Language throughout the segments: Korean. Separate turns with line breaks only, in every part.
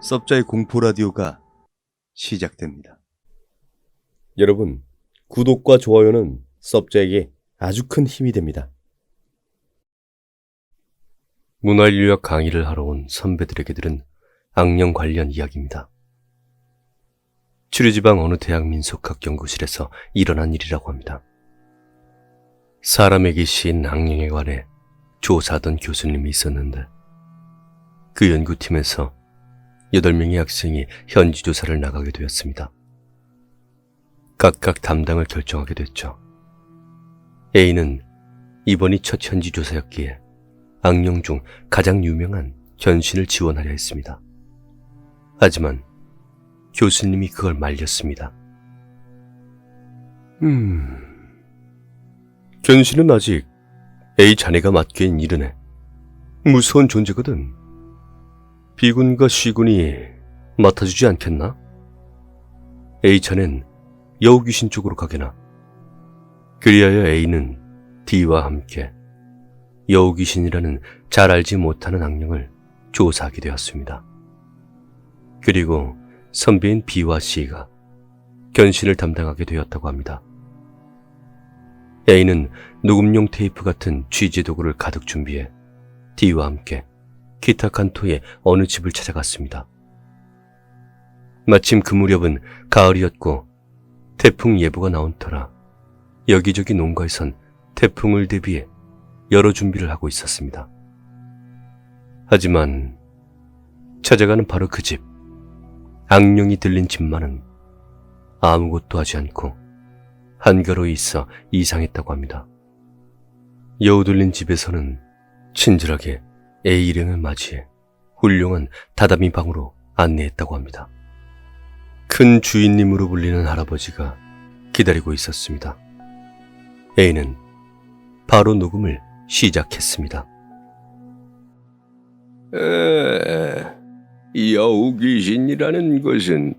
섭자의 공포 라디오가 시작됩니다.
여러분, 구독과 좋아요는 섭자에게 아주 큰 힘이 됩니다. 문화인류학 강의를 하러 온 선배들에게 들은 악령 관련 이야기입니다. 치료지방 어느 대학 민속학 연구실에서 일어난 일이라고 합니다. 사람에게 씌인 악령에 관해 조사하던 교수님이 있었는데 그 연구팀에서 8명의 학생이 현지 조사를 나가게 되었습니다. 각각 담당을 결정하게 됐죠. A는 이번이 첫 현지 조사였기에 악령 중 가장 유명한 견신을 지원하려 했습니다. 하지만 교수님이 그걸 말렸습니다. 견신은 아직 A 자네가 맡기엔 이르네. 무서운 존재거든. B군과 C군이 맡아주지 않겠나? A 자넨 여우귀신 쪽으로 가게나. 그리하여 A는 D와 함께 여우귀신이라는 잘 알지 못하는 악령을 조사하게 되었습니다. 그리고 선배인 B와 C가 견신을 담당하게 되었다고 합니다. A는 녹음용 테이프 같은 취재 도구를 가득 준비해 D와 함께 기타 칸토의 어느 집을 찾아갔습니다. 마침 그 무렵은 가을이었고 태풍 예보가 나온 터라 여기저기 농가에선 태풍을 대비해 여러 준비를 하고 있었습니다. 하지만 찾아가는 바로 그 집, 악령이 들린 집만은 아무것도 하지 않고 한가로이 있어 이상했다고 합니다. 여우 들린 집에서는 친절하게 A 일행을 맞이해 훌륭한 다다미 방으로 안내했다고 합니다. 큰 주인님으로 불리는 할아버지가 기다리고 있었습니다. A는 바로 녹음을 시작했습니다.
여우 귀신이라는 것은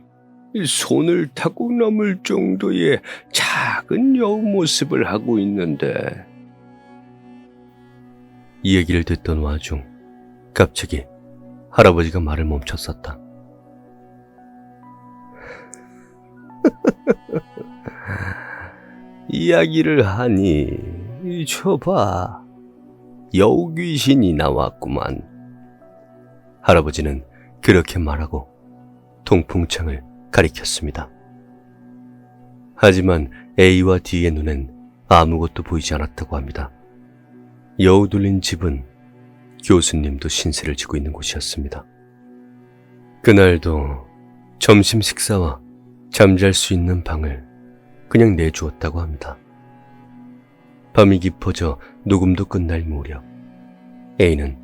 손을 타고 넘을 정도의 작은 여우 모습을 하고 있는데
이 얘기를 듣던 와중 갑자기 할아버지가 말을 멈췄었다.
이야기를 하니 저봐 여우 귀신이 나왔구만.
할아버지는 그렇게 말하고 통풍창을 가리켰습니다. 하지만 A와 D의 눈엔 아무것도 보이지 않았다고 합니다. 여우 둘린 집은 교수님도 신세를 지고 있는 곳이었습니다. 그날도 점심 식사와 잠잘 수 있는 방을 그냥 내주었다고 합니다. 밤이 깊어져 녹음도 끝날 무렵 A는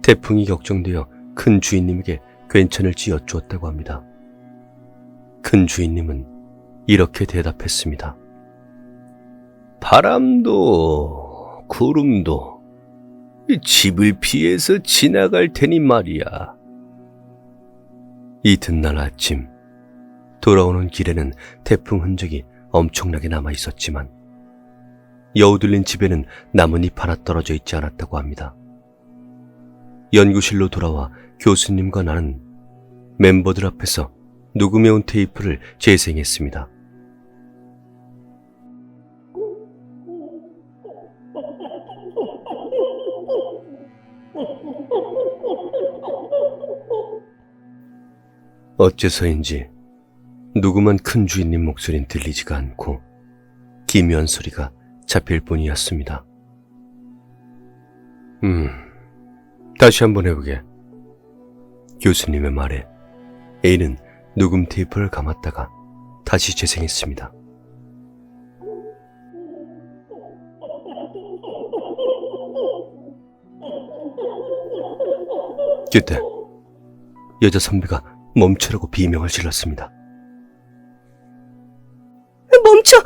태풍이 격정되어 큰 주인님에게 괜찮을지 여쭈었다고 합니다. 큰 주인님은 이렇게 대답했습니다.
바람도 구름도 집을 피해서 지나갈 테니 말이야.
이튿날 아침 돌아오는 길에는 태풍 흔적이 엄청나게 남아 있었지만 여우 들린 집에는 나뭇잎 하나 떨어져 있지 않았다고 합니다. 연구실로 돌아와 교수님과 나는 멤버들 앞에서 녹음해온 테이프를 재생했습니다. 어째서인지 녹음한 큰 주인님 목소리는 들리지가 않고 기묘한 소리가 잡힐 뿐이었습니다. 다시 한번 해보게. 교수님의 말에 A는 녹음 테이프를 감았다가 다시 재생했습니다. 그때 여자 선배가 멈추라고 비명을 질렀습니다.
멈춰!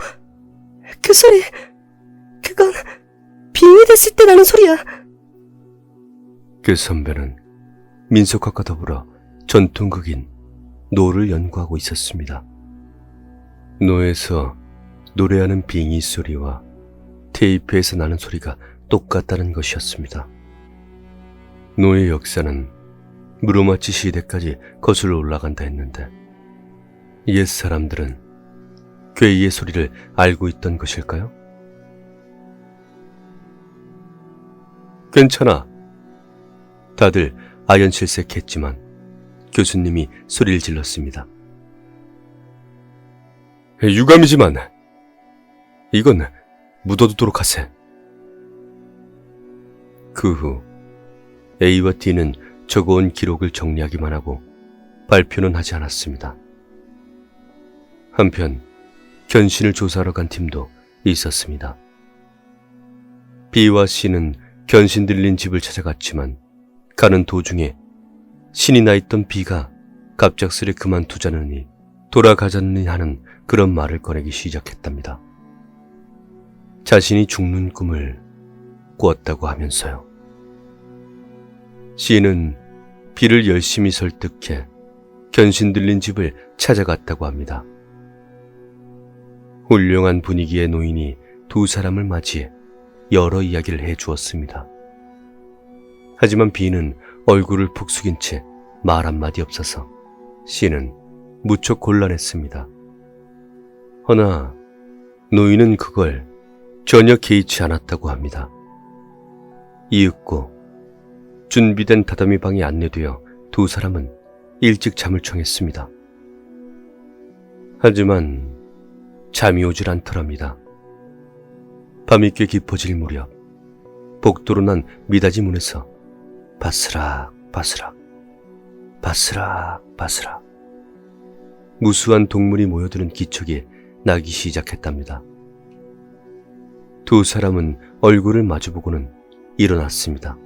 그 소리, 그건 빙이 됐을 때 나는 소리야.
그 선배는 민속학과 더불어 전통극인 노를 연구하고 있었습니다. 노에서 노래하는 빙의 소리와 테이프에서 나는 소리가 똑같다는 것이었습니다. 노의 역사는 무로마치 시대까지 거슬러 올라간다 했는데 옛 사람들은 괴이의 소리를 알고 있던 것일까요? 괜찮아. 다들 아연실색했지만 교수님이 소리를 질렀습니다. 유감이지만 이건 묻어두도록 하세. 그 후 A와 D는 적어온 기록을 정리하기만 하고 발표는 하지 않았습니다. 한편 견신을 조사하러 간 팀도 있었습니다. B와 C는 견신 들린 집을 찾아갔지만 가는 도중에 신이 나 있던 B가 갑작스레 그만두자느니 돌아가자느니 하는 그런 말을 꺼내기 시작했답니다. 자신이 죽는 꿈을 꾸었다고 하면서요. C는 B를 열심히 설득해 견신 들린 집을 찾아갔다고 합니다. 훌륭한 분위기의 노인이 두 사람을 맞이해 여러 이야기를 해주었습니다. 하지만 B는 얼굴을 푹 숙인 채 말 한마디 없어서 C는 무척 곤란했습니다. 허나 노인은 그걸 전혀 개의치 않았다고 합니다. 이윽고 준비된 다다미 방에 안내되어 두 사람은 일찍 잠을 청했습니다. 하지만 잠이 오질 않더랍니다. 밤이 꽤 깊어질 무렵 복도로 난 미닫이 문에서 바스락 바스락 바스락 바스락 무수한 동물이 모여드는 기척이 나기 시작했답니다. 두 사람은 얼굴을 마주보고는 일어났습니다.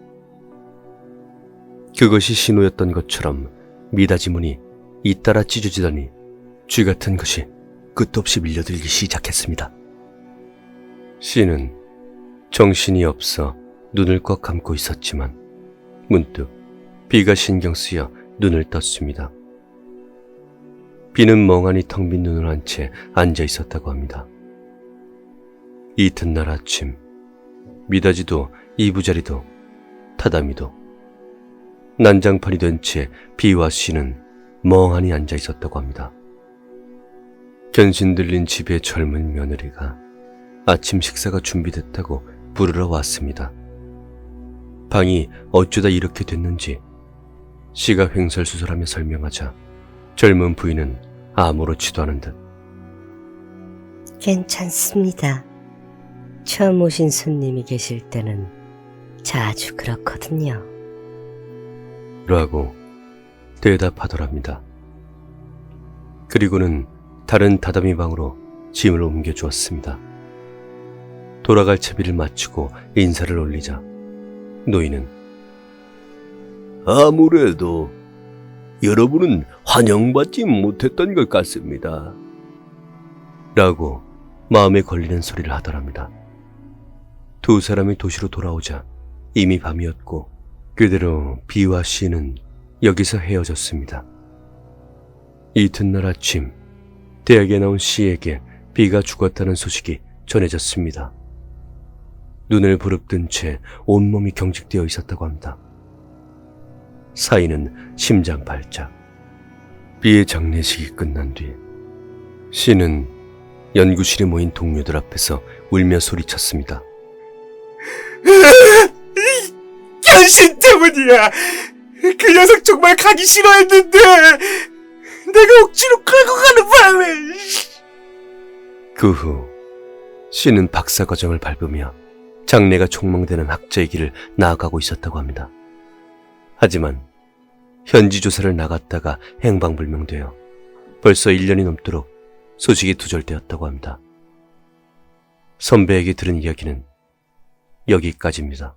그것이 신호였던 것처럼 미닫이 문이 잇따라 찢어지더니 쥐 같은 것이 끝도 없이 밀려들기 시작했습니다. C는 정신이 없어 눈을 꽉 감고 있었지만 문득 B가 신경 쓰여 눈을 떴습니다. B는 멍하니 텅 빈 눈을 한 채 앉아 있었다고 합니다. 이튿날 아침 미닫이도 이부자리도 타다미도 난장판이 된 채 B와 C는 멍하니 앉아 있었다고 합니다. 견신 들린 집의 젊은 며느리가 아침 식사가 준비됐다고 부르러 왔습니다. 방이 어쩌다 이렇게 됐는지 C가 횡설수설하며 설명하자 젊은 부인은 아무렇지도 않은 듯
괜찮습니다. 처음 오신 손님이 계실 때는 자주 그렇거든요.
라고 대답하더랍니다. 그리고는 다른 다다미 방으로 짐을 옮겨주었습니다. 돌아갈 채비를 마치고 인사를 올리자 노인은
아무래도 여러분은 환영받지 못했던 것 같습니다.
라고 마음에 걸리는 소리를 하더랍니다. 두 사람이 도시로 돌아오자 이미 밤이었고 그대로 B와 C는 여기서 헤어졌습니다. 이튿날 아침 대학에 나온 C에게 B가 죽었다는 소식이 전해졌습니다. 눈을 부릅뜬 채 온몸이 경직되어 있었다고 합니다. 사이는 심장 발작. B의 장례식이 끝난 뒤 C는 연구실에 모인 동료들 앞에서 울며 소리쳤습니다.
견신 때문이야. 그 녀석 정말 가기 싫어했는데 내가 억지로 끌고 가는 바람에.
그 후 C는 박사과정을 밟으며 장래가 촉망되는 학자의 길을 나아가고 있었다고 합니다. 하지만 현지 조사를 나갔다가 행방불명되어 벌써 1년이 넘도록 소식이 두절되었다고 합니다. 선배에게 들은 이야기는 여기까지입니다.